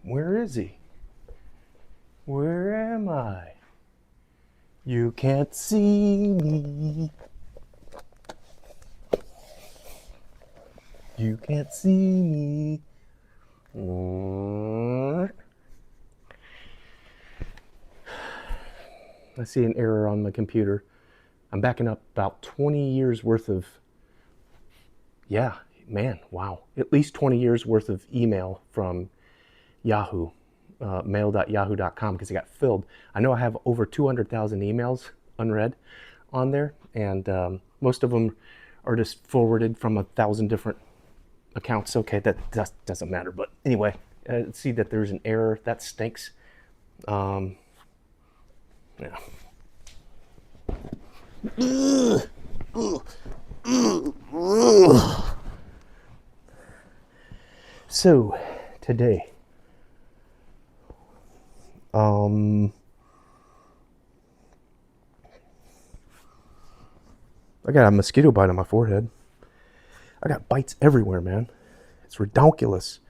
Where is he? Where am I? You can't see me. You can't see me. I see an error on my computer. I'm backing up about 20 years worth of, yeah, man, wow. At least 20 years worth of email from Yahoo, mail.yahoo.com, because it got filled. I know I have over 200,000 emails unread on there, and most of them are just forwarded from 1,000 different accounts. Okay, that doesn't matter, but anyway, see that there's an error. That stinks. Yeah. So today, I got a mosquito bite on my forehead. I got bites everywhere, man. It's redonkulous.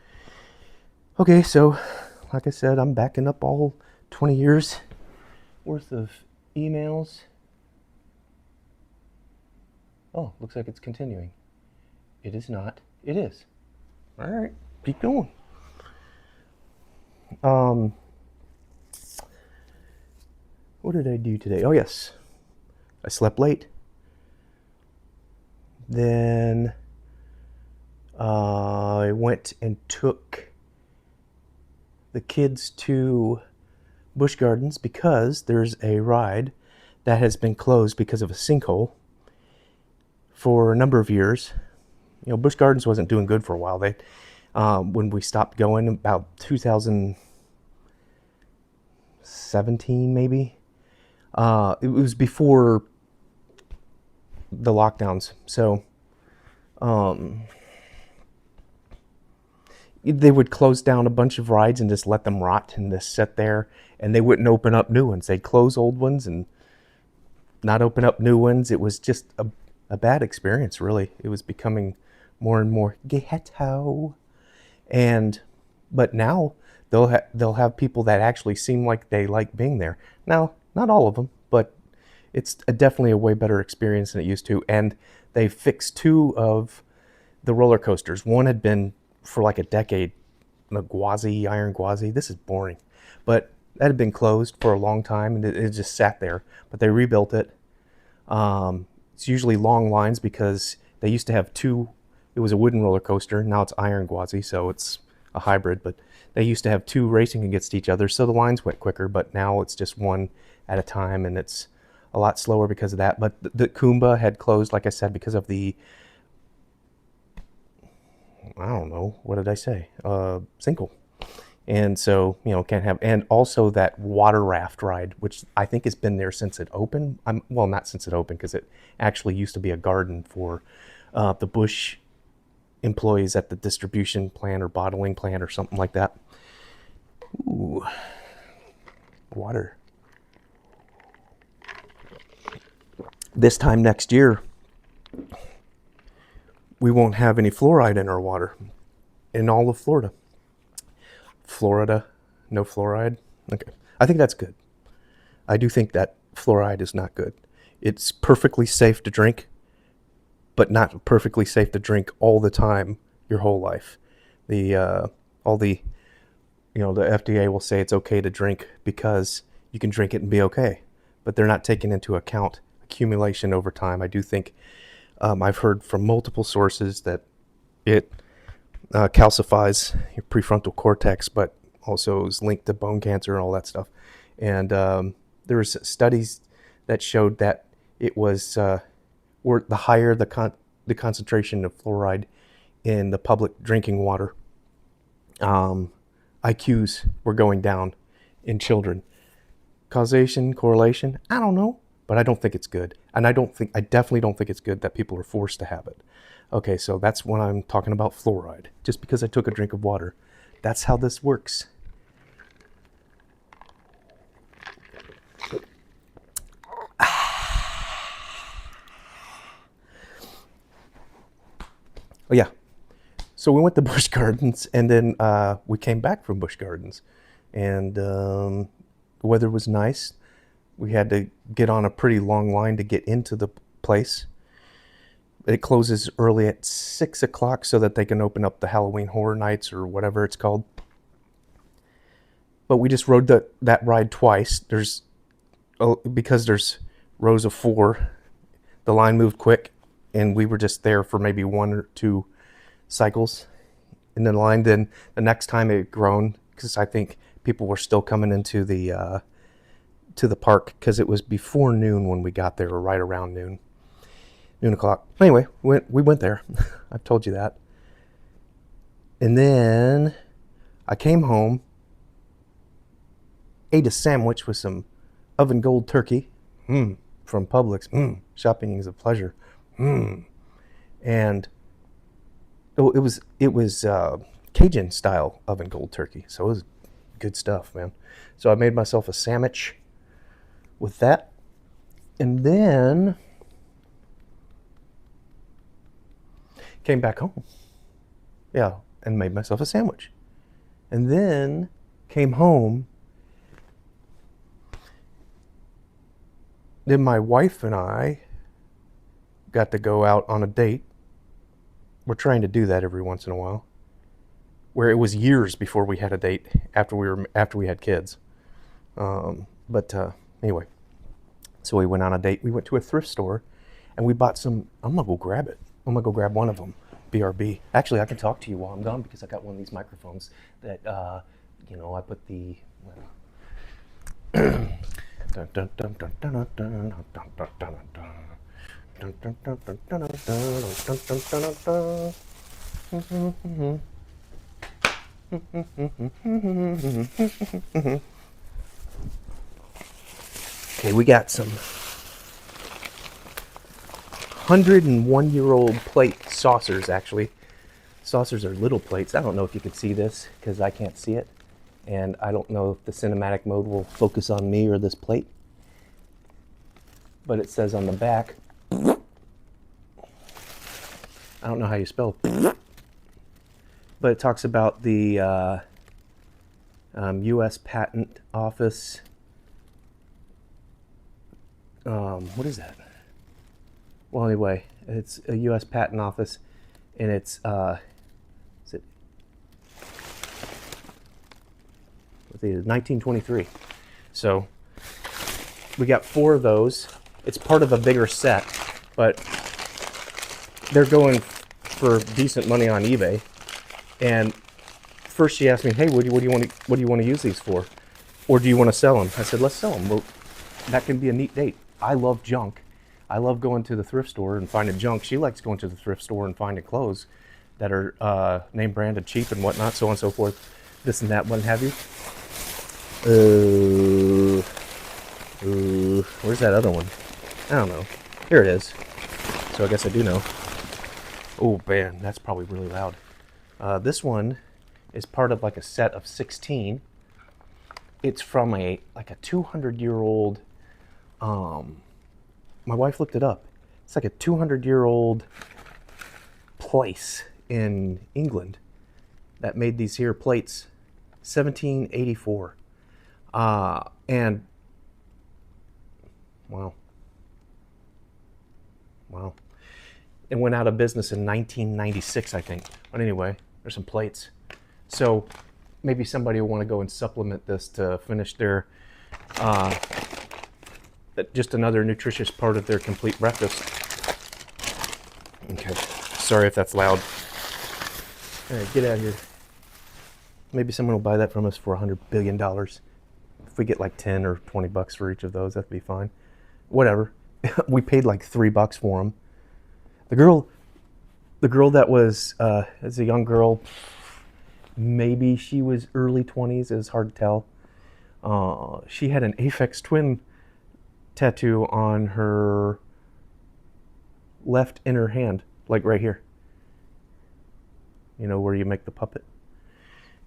Okay, so like I said, I'm backing up all 20 years worth of emails. Oh, looks like it's continuing. It is not. It is. All right, keep going. What did I do today? Oh, yes. I slept late. Then I went and took the kids to Busch Gardens because there's a ride that has been closed because of a sinkhole for a number of years. You know, Busch Gardens wasn't doing good for a while. They, when we stopped going, about 2017 maybe. It was before the lockdowns, so they would close down a bunch of rides and just let them rot and just sit there, and they wouldn't open up new ones. They'd close old ones and not open up new ones. It was just a bad experience, really. It was becoming more and more ghetto. And but now they'll have people that actually seem like they like being there. Now, not all of them, but it's definitely a way better experience than it used to. And they fixed two of the roller coasters. One had been for like a decade, the Iron Gwazi. This is boring, but that had been closed for a long time, and it just sat there. But they rebuilt it. It's usually long lines because they used to have two. It was a wooden roller coaster. Now it's Iron Gwazi, so it's a hybrid. But they used to have two racing against each other, so the lines went quicker. But now it's just one at a time, and it's a lot slower because of that. But the Kumba had closed, like I said, because of the, I don't know, what did I say? Sinkhole. And so, you know, can't have, and also that water raft ride, which I think has been there since it opened. Well, not since it opened, because it actually used to be a garden for the Busch employees at the distribution plant or bottling plant or something like that. Ooh, water. This time next year, we won't have any fluoride in our water in all of Florida. Florida, no fluoride. Okay, I think that's good. I do think that fluoride is not good. It's perfectly safe to drink, but not perfectly safe to drink all the time your whole life. All the, you know, the FDA will say it's okay to drink because you can drink it and be okay, but they're not taking into account accumulation over time. I do think I've heard from multiple sources that it calcifies your prefrontal cortex, but also is linked to bone cancer and all that stuff. And there was studies that showed that it was or the higher the concentration of fluoride in the public drinking water, IQs were going down in children. Causation, correlation, I don't know, but I don't think it's good. And I definitely don't think it's good that people are forced to have it. Okay, so that's when I'm talking about fluoride. Just because I took a drink of water, that's how this works. Oh yeah. So we went to Busch Gardens, and then we came back from Busch Gardens, and the weather was nice. We had to get on a pretty long line to get into the place. It closes early at 6 o'clock so that they can open up the Halloween Horror Nights or whatever it's called. But we just rode that ride twice. Because there's rows of 4, the line moved quick, and we were just there for maybe 1 or 2 cycles in the line. Then the next time it had grown, because I think people were still coming into the to the park, because it was before noon when we got there, or right around noon o'clock. Anyway, we went there. I've told you that. And then I came home, ate a sandwich with some oven gold turkey from Publix. Shopping is a pleasure. And it was Cajun style oven gold turkey, so it was good stuff, man. So I made myself a sandwich with that, and then came back home. Yeah, and made myself a sandwich, and then came home. Then my wife and I got to go out on a date. We're trying to do that every once in a while. Where it was years before we had a date after we had kids. Anyway, so we went on a date. We went to a thrift store, and we bought some. I'm gonna go grab it. I'm gonna go grab one of them. BRB. Actually, I can talk to you while I'm gone because I got one of these microphones that I put the. Okay, we got some 101-year-old plate saucers, actually. Saucers are little plates. I don't know if you can see this because I can't see it. And I don't know if the cinematic mode will focus on me or this plate. But it says on the back, I don't know how you spell it, but it talks about the U.S. Patent Office. What is that? Well, anyway, it's a U.S. Patent Office, and it's is it? Let's see, 1923. So we got 4 of those. It's part of a bigger set, but they're going for decent money on eBay. And first she asked me, "Hey, what do you want to use these for, or do you want to sell them?" I said, "Let's sell them. Well, that can be a neat date. I love junk. I love going to the thrift store and finding junk. She likes going to the thrift store and finding clothes that are name branded, cheap, and whatnot, so on and so forth. This and that, what have you." Where's that other one? I don't know. Here it is. So I guess I do know. Oh man, that's probably really loud. This one is part of like a set of 16. It's from a 200-year-old. My wife looked it up. It's like a 200-year-old place in England that made these here plates, 1784. And wow. It went out of business in 1996, I think. But anyway, there's some plates. So maybe somebody will want to go and supplement this to finish their just another nutritious part of their complete breakfast. Okay, sorry if that's loud. All right, get out of here. Maybe someone will buy that from us for $100 billion. If we get like 10 or 20 bucks for each of those, that'd be fine. Whatever. We paid like $3 for them. The girl that was as a young girl, maybe she was early 20s. It's hard to tell. She had an Aphex Twin tattoo on her left inner hand, like right here. You know where you make the puppet.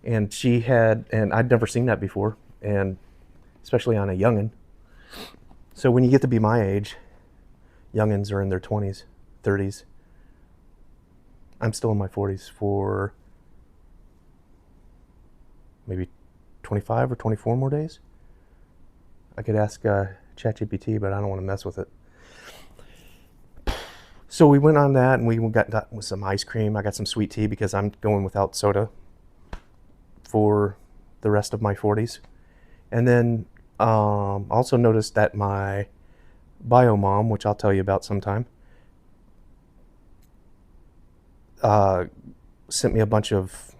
And she had, and I'd never seen that before, and especially on a youngin'. So when you get to be my age, youngins are in their 20s, 30s. I'm still in my 40s for maybe 25 or 24 more days. I could ask ChatGPT, but I don't want to mess with it. So we went on that, and we got with some ice cream. I got some sweet tea because I'm going without soda for the rest of my 40s. And then also noticed that my bio mom, which I'll tell you about sometime, sent me a bunch of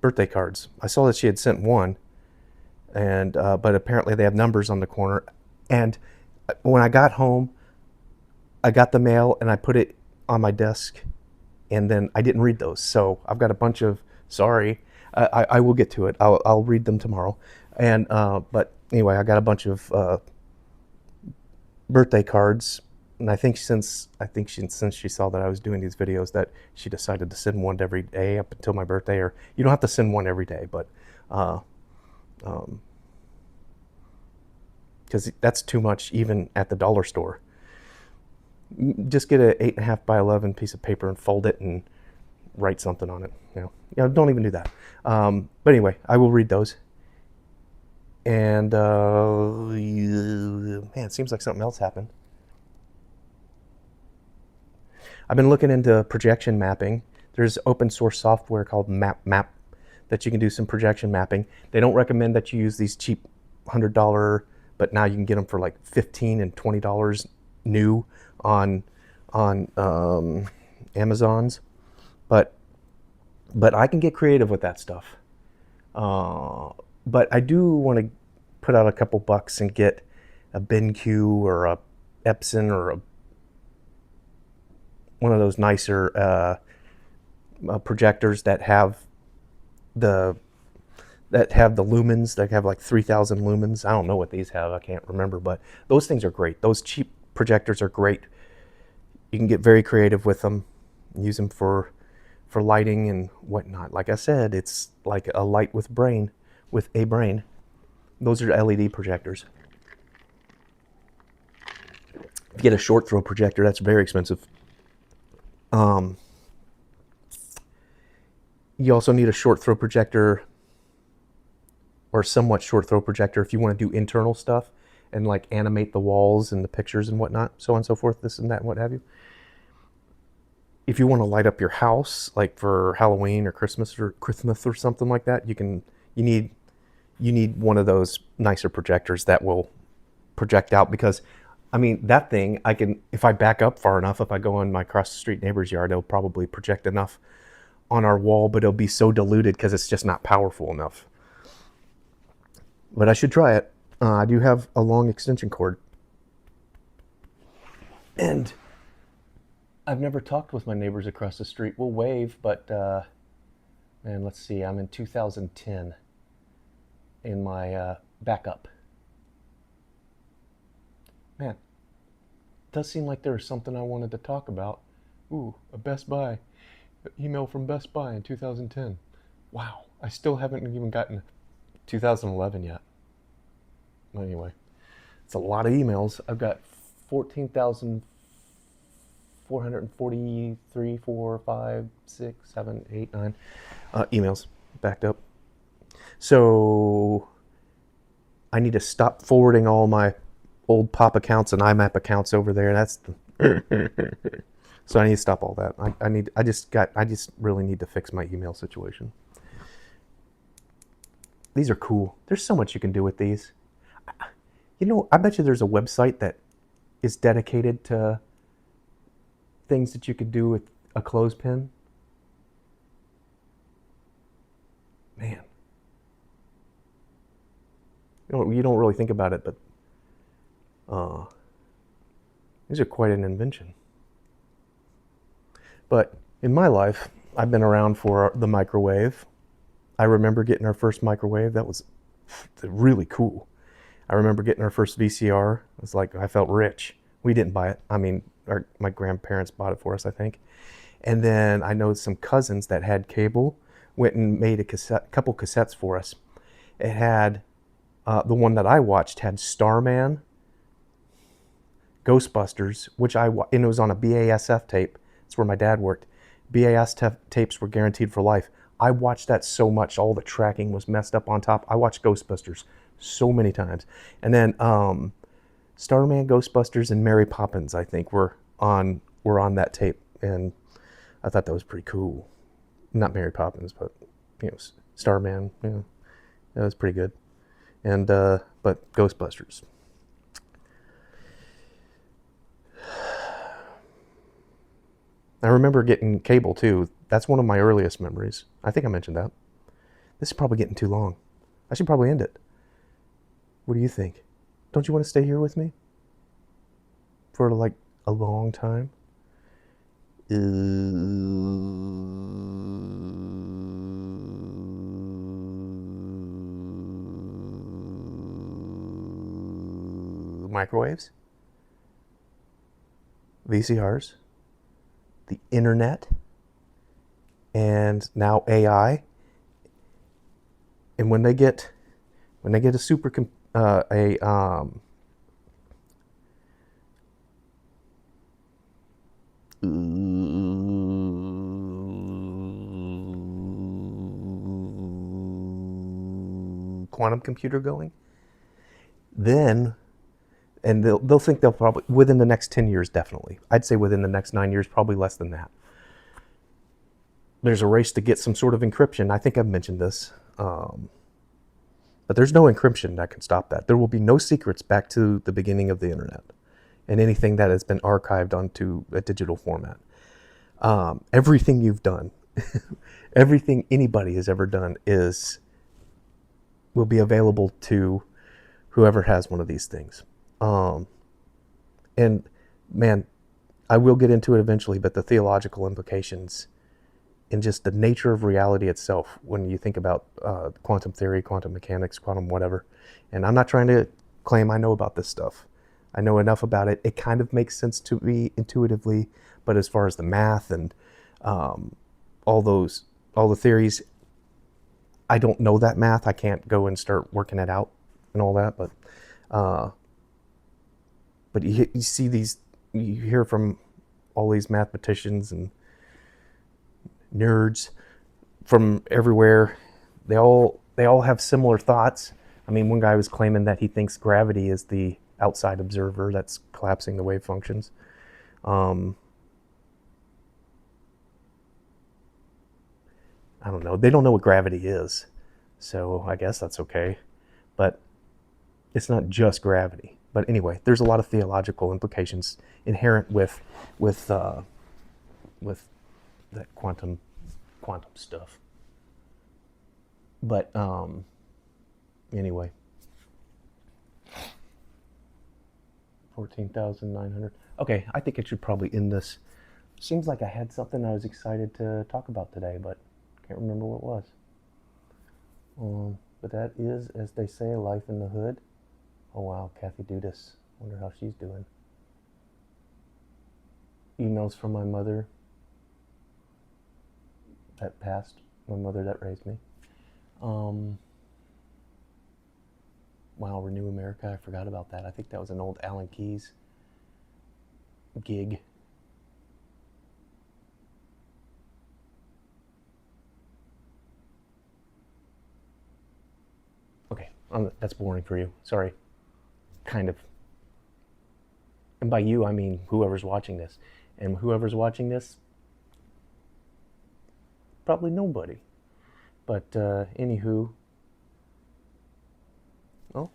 birthday cards. I saw that she had sent one, and but apparently they have numbers on the corner. And when I got home, I got the mail and I put it on my desk, and then I didn't read those. So I've got a bunch of, sorry, I will get to it. I'll read them tomorrow. And but anyway, I got a bunch of birthday cards, and I think since she saw that I was doing these videos, that she decided to send one every day up until my birthday. Or you don't have to send one every day, but because that's too much even at the dollar store. Just get a 8.5 by 11 piece of paper and fold it and write something on it. Don't even do that. But anyway, I will read those. And man, it seems like something else happened. I've been looking into projection mapping. There's open source software called Map that you can do some projection mapping. They don't recommend that you use these cheap $100, but now you can get them for like $15 and $20 new on Amazon's. But I can get creative with that stuff. But I do want to put out a couple bucks and get a BenQ or a Epson or one of those nicer projectors that have the lumens, that have like 3,000 lumens. I don't know what these have. I can't remember, but those things are great. Those cheap projectors are great. You can get very creative with them, use them for lighting and whatnot. Like I said, it's like a light with a brain. Those are LED projectors. If you get a short throw projector, that's very expensive. You also need a short throw projector, or somewhat short throw projector, if you want to do internal stuff and like animate the walls and the pictures and whatnot, so on and so forth, this and that and what have you. If you want to light up your house, like for Halloween or Christmas or something like that, you need one of those nicer projectors that will project out. Because I mean, that thing, if I back up far enough, if I go in my across the street neighbor's yard, it'll probably project enough on our wall, but it'll be so diluted because it's just not powerful enough. But I should try it. I do have a long extension cord. And I've never talked with my neighbors across the street. We'll wave, but man, let's see. I'm in 2010 in my backup. Man, it does seem like there was something I wanted to talk about. Ooh, a Best Buy. Email from Best Buy in 2010. Wow, I still haven't even gotten 2011 yet. Anyway, it's a lot of emails. I've got 14,443, 4, 5, 6, 7, 8, 9 emails backed up. So I need to stop forwarding all my old Pop accounts and IMAP accounts over there. So I need to stop all that. I just really need to fix my email situation. These are cool. There's so much you can do with these. I bet you there's a website that is dedicated to things that you could do with a clothespin. Man. You don't really think about it, but these are quite an invention. But in my life, I've been around for the microwave. I remember getting our first microwave. That was really cool. I remember getting our first VCR. It was like, I felt rich. We didn't buy it. I mean, my grandparents bought it for us, I think. And then I know some cousins that had cable went and made a couple cassettes for us. It had, the one that I watched had Starman, Ghostbusters, and it was on a BASF tape. It's where my dad worked. BASF tapes were guaranteed for life. I watched that so much, all the tracking was messed up on top. I watched Ghostbusters so many times. And then Starman, Ghostbusters, and Mary Poppins, I think, were on that tape. And I thought that was pretty cool. Not Mary Poppins, but Starman, that was pretty good. And but Ghostbusters. I remember getting cable too. That's one of my earliest memories. I think I mentioned that. This is probably getting too long. I should probably end it. What do you think? Don't you want to stay here with me for like a long time? Microwaves, VCRs, the internet, and now AI. And when they get a super quantum computer going, then, and they'll think they'll probably, within the next 10 years, definitely. I'd say within the next 9 years, probably less than that. There's a race to get some sort of encryption. I think I've mentioned this. But there's no encryption that can stop that. There will be no secrets back to the beginning of the internet and anything that has been archived onto a digital format. Everything you've done, everything anybody has ever done will be available to whoever has one of these things. And man, I will get into it eventually, but the theological implications and just the nature of reality itself when you think about quantum theory, quantum mechanics, quantum whatever. And I'm not trying to claim I know about this stuff. I know enough about it. It kind of makes sense to me intuitively, but as far as the math and all the theories, I don't know that math. I can't go and start working it out and all that. But you see these, you hear from all these mathematicians and nerds from everywhere. They all have similar thoughts. I mean, one guy was claiming that he thinks gravity is the outside observer that's collapsing the wave functions. I don't know. They don't know what gravity is, so I guess that's okay. But it's not just gravity. But anyway, there's a lot of theological implications inherent with that quantum stuff. But anyway, 14,900. Okay, I think I should probably end this. Seems like I had something I was excited to talk about today, but can't remember what it was. But that is, as they say, life in the hood. Oh wow, Kathy Dudas. Wonder how she's doing. Emails from my mother that passed, my mother that raised me. Wow, Renew America, I forgot about that. I think that was an old Alan Keyes gig. Okay, that's boring for you. Sorry. Kind of. And by you, I mean whoever's watching this. And whoever's watching this, probably nobody. But anywho, oh,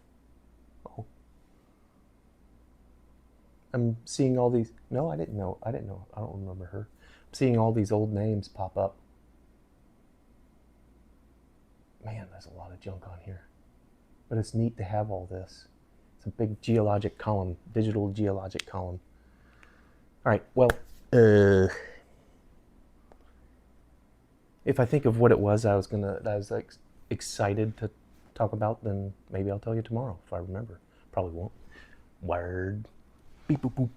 I'm seeing all these. No, I didn't know. I don't remember her. I'm seeing all these old names pop up. Man, there's a lot of junk on here. But it's neat to have all this. It's a big geologic column, digital geologic column. All right, well, if I think of what it was I was like excited to talk about, then maybe I'll tell you tomorrow if I remember. Probably won't. Word. Beep boop boop.